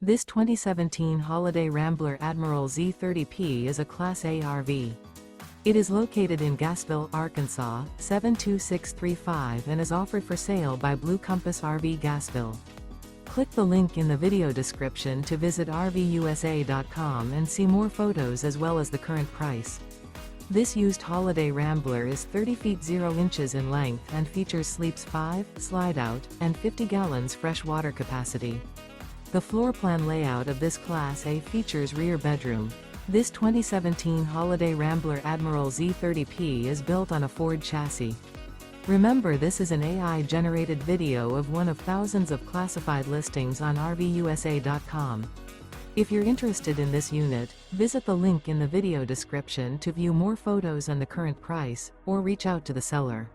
This 2017 Holiday Rambler Admiral Z30P is a Class A RV. It is located in Gassville, Arkansas, 72635 and is offered for sale by Blue Compass RV Gassville. Click the link in the video description to visit RVUSA.com and see more photos as well as the current price. This used Holiday Rambler is 30 feet 0 inches in length and features sleeps 5, slide-out, and 50 gallons fresh water capacity. The floor plan layout of this Class A features rear bedroom. This 2017 Holiday Rambler Admiral Z30P is built on a Ford chassis. Remember, this is an AI-generated video of one of thousands of classified listings on RVUSA.com. If you're interested in this unit, visit the link in the video description to view more photos and the current price, or reach out to the seller.